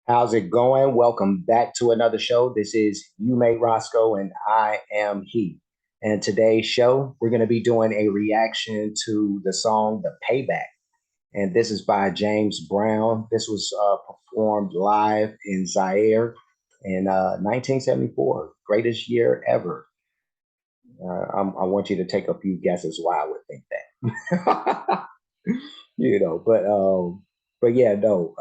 How's it going? Welcome back to another show. This is You Made Roscoe, and I am he. And today's show, we're going to be doing a reaction to the song The Payback. And this is by James Brown. This was performed live in Zaire in 1974. Greatest year ever. I want you to take a few guesses why I would think that. But yeah, no.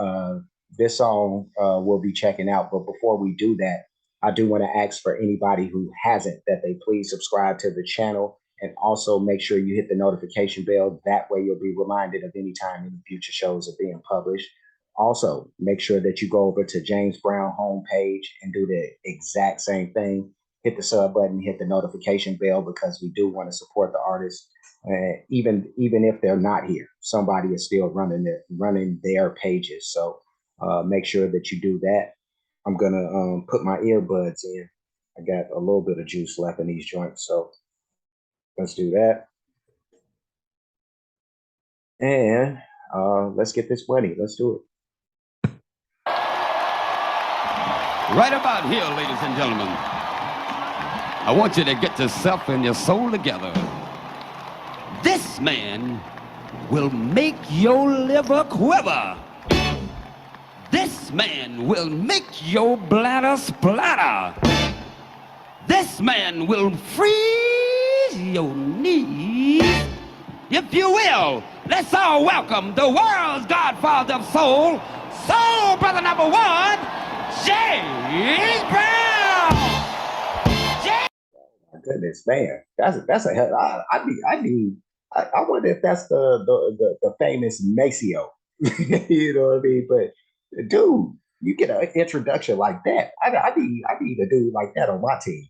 This song we'll be checking out. But before we do that, I do want to ask for anybody who hasn't that they please subscribe to the channel and also make sure you hit the notification bell. That way you'll be reminded of any time any future shows are being published. Also, make sure that you go over to James Brown homepage and do the exact same thing. Hit the sub button, hit the notification bell because we do want to support the artists. Even if they're not here, somebody is still running their pages. So make sure that you do that. I'm gonna put my earbuds in. I got a little bit of juice left in these joints, so let's do that. And let's get this money. Let's do it. Right about here, ladies and gentlemen, I want you to get yourself and your soul together. This man will make your liver quiver. This man will make your bladder splatter. This man will freeze your knees. If you will, let's all welcome the world's Godfather of Soul, Soul Brother number one, James Brown. My goodness, man, that's a hell. I wonder if that's the famous Maceo. You know what I mean? But dude, you get an introduction like that. I need a dude like that on my team.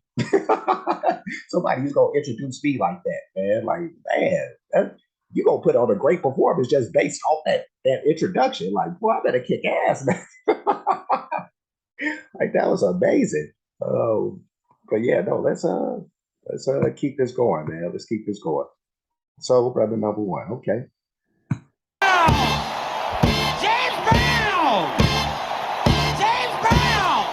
Somebody who's gonna introduce me like that, man. Like, man, you gonna put on a great performance just based off that introduction. Like, boy, I better kick ass, man. Like that was amazing. But yeah, no, let's keep this going, man. Let's keep this going. So, brother number one, okay. James Brown! James Brown!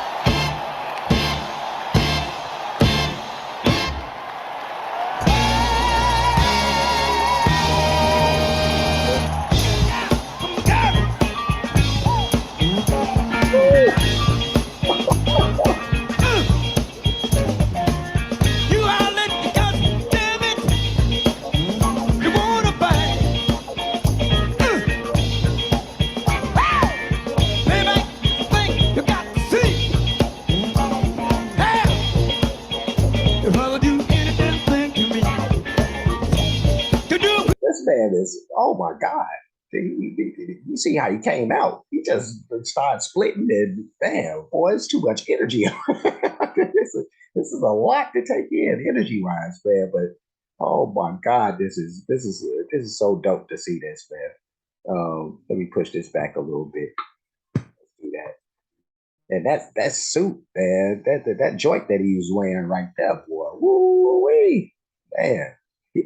You all in because, damn it, you wanna bang. Payback, think you got to see. Hey, if I would do anything to me, to do. This man is, oh my God. You see how he came out. He just started splitting and damn, boy, it's too much energy. This is a lot to take in energy wise, man. But oh my God, this is so dope to see this, man. Let me push this back a little bit. Let's do that. And that suit, man, that joint that he was wearing right there, boy. Woo wee, man. He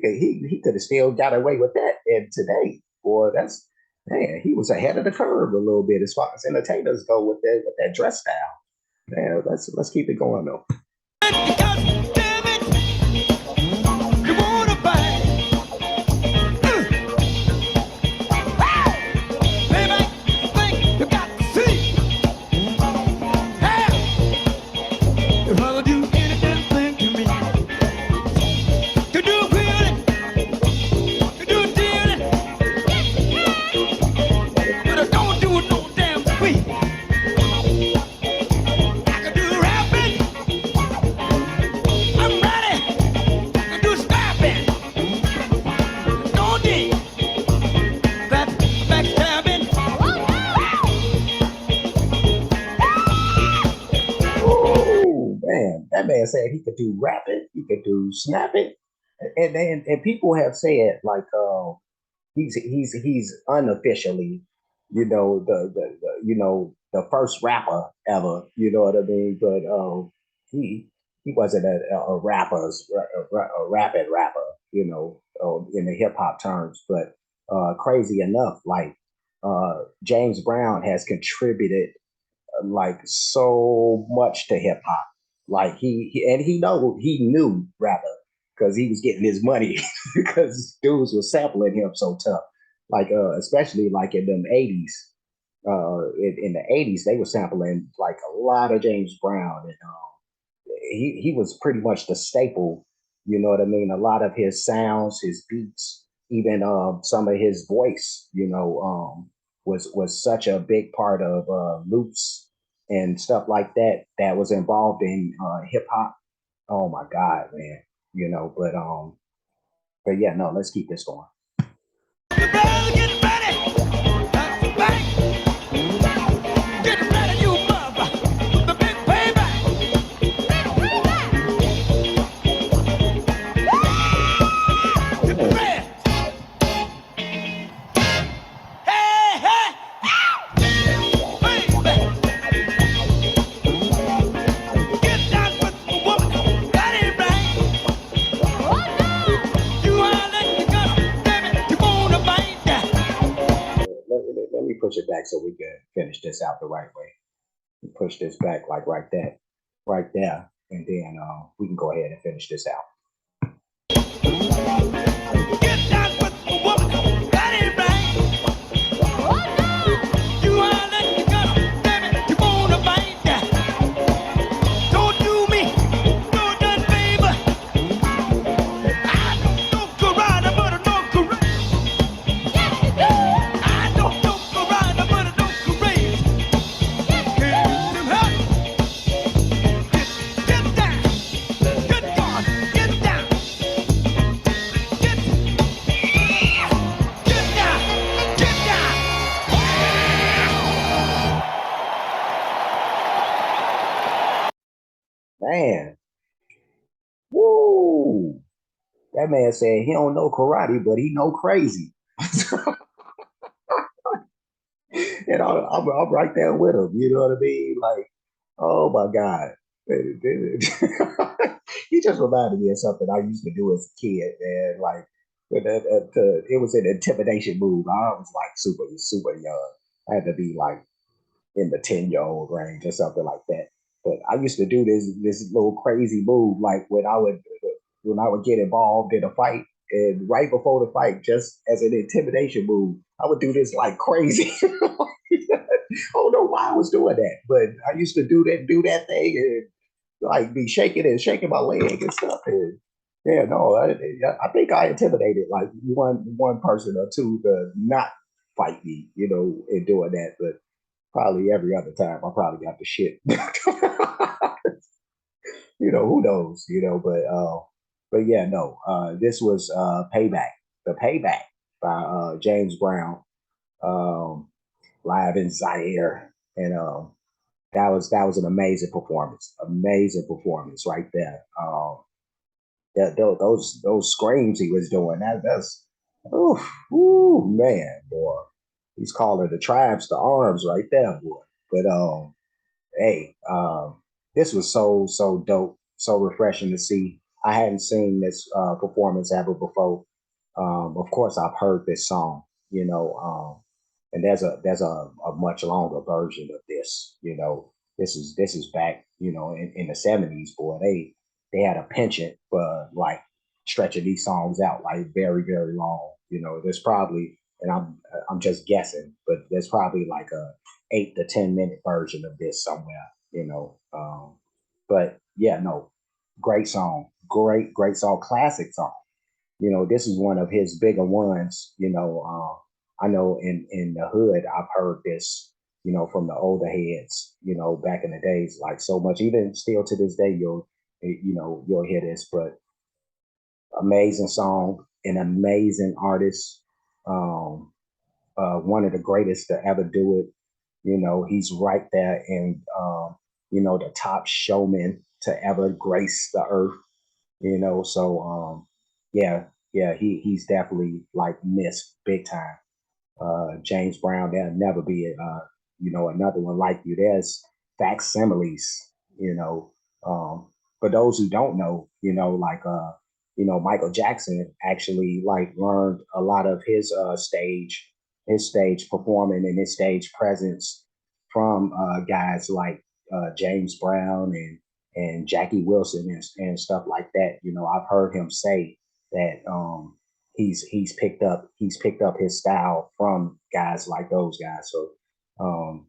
could have still got away with that. And today, boy, that's man, he was ahead of the curve a little bit as far as entertainers go with that dress style. Man, let's keep it going though. Because, damn it, you wanna bang. Payback, think you got to see. Hey, if I would do anything to me, to do feeling, to do dealing, but I don't do it no damn sweet. I can do rapping. I'm ready to do snapping. Don't dig that backstabbing. Oh man, that man said he could do rapping, he could do snapping, and people have said like he's unofficially, the first rapper ever. You know what I mean? But he wasn't a rapping rapper, in the hip hop terms. But crazy enough, like James Brown has contributed like so much to hip hop. Like he knew rather because he was getting his money because dudes were sampling him so tough. Like especially like in them 80s. In the 80s, they were sampling like a lot of James Brown and he was pretty much the staple. You know what I mean? A lot of his sounds, his beats, even some of his voice, was such a big part of loops and stuff like that that was involved in hip hop. Oh my God, man! But yeah, no, let's keep this going. Get ready, get ready. Get ready, you mother. The big payback. Get ready. Hey, hey, payback. Get down with the woman. Got it right. You are letting the gun, baby. You wanna bite that. Let me push it back so we can finish this out the right way. Push this back like right there, and then we can go ahead and finish this out. Get down with the woman. Got it right. You are letting the gun, baby. You wanna bite that. Don't do me. No done, baby. I don't karate, but I know karate. I don't know karate, but I know karate. Get them hot. Get down. Get gone. Get down. Get get down. Get down. Man, woo! That man said he don't know karate, but he know crazy, and I'm right there with him. You know what I mean? Like, oh my God. He just reminded me of something I used to do as a kid, man. Like, it was an intimidation move. I was like super young. I had to be like in the 10-year-old range or something like that. But I used to do this little crazy move, like when I would get involved in a fight, and right before the fight, just as an intimidation move, I would do this like crazy. I don't know why I was doing that, but I used to do that thing and like be shaking and shaking my leg and stuff. And yeah, no, I think I intimidated like one person or two to not fight me, in doing that. But probably every other time, I probably got the shit. Who knows? But yeah, no. This was Payback, the Payback by James Brown, um, live in Zaire, and that was an amazing performance right there. Those screams he was doing, that's oof, ooh, man, boy. He's calling the tribes to arms right there, boy. But hey, this was so dope, so refreshing to see. I hadn't seen this performance ever before. Of course, I've heard this song, and there's a much longer version of this. This is back, in the '70s. Boy, they had a penchant for like stretching these songs out like very very long. There's probably, and I'm just guessing, but there's probably like a 8 to 10 minute version of this somewhere. But yeah, no, great song, great song, classic song. This is one of his bigger ones. I know in the hood, I've heard this, from the older heads, back in the days, like so much. Even still to this day, you'll hear this. But amazing song, an amazing artist, um, one of the greatest to ever do it. He's right there in, the top showman to ever grace the earth. So yeah, yeah, he's definitely like missed big time. James Brown, there'll never be another one like you. There's facsimiles, for those who don't know, like Michael Jackson actually like learned a lot of his stage performing and his stage presence from guys like James Brown and Jackie Wilson and stuff like that. You know, I've heard him say that he's picked up his style from guys like those guys. Um,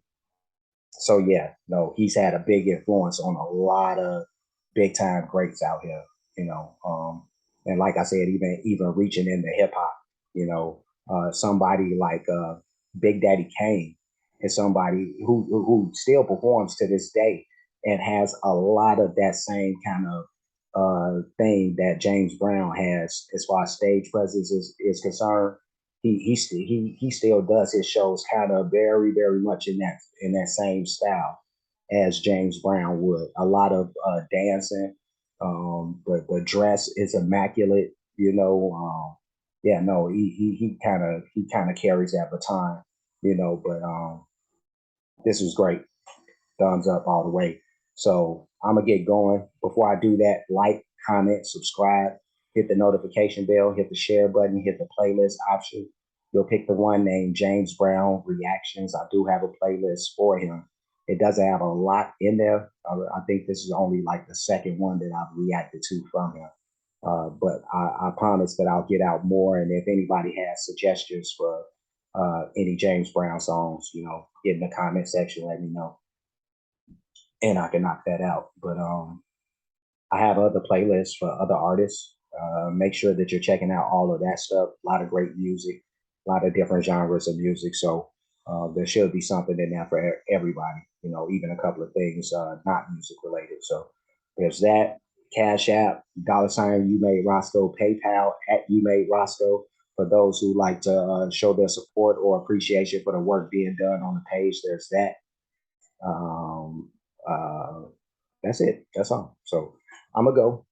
so yeah, no, he's had a big influence on a lot of big time greats out here, you know. And like I said, even reaching into hip hop, you know, somebody like Big Daddy Kane is somebody who still performs to this day and has a lot of that same kind of thing that James Brown has as far as stage presence is concerned. He still does his shows kind of very much in that same style as James Brown would. A lot of dancing, the dress is immaculate. You know, yeah, no, he kind of carries that baton. You know, but this was great. Thumbs up all the way. So I'm gonna get going. Before I do that, like, comment, subscribe, hit the notification bell, hit the share button, hit the playlist option. You'll pick the one named James Brown Reactions. I do have a playlist for him. It doesn't have a lot in there. I think this is only like the second one that I've reacted to from him. But I promise that I'll get out more. And if anybody has suggestions for any James Brown songs, you know, get in the comment section, let me know and I can knock that out. But I have other playlists for other artists. Make sure that you're checking out all of that stuff. A lot of great music, a lot of different genres of music. So there should be something in there for everybody. You know, even a couple of things not music related. So there's that. Cash App, $ You Made Roscoe, PayPal at You Made Roscoe. For those who like to show their support or appreciation for the work being done on the page, there's that. Um, uh, that's it. That's all. So I'm gonna go.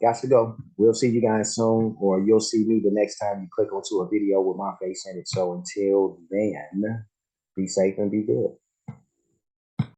Got to go. We'll see you guys soon, or you'll see me the next time you click onto a video with my face in it. So until then, be safe and be good.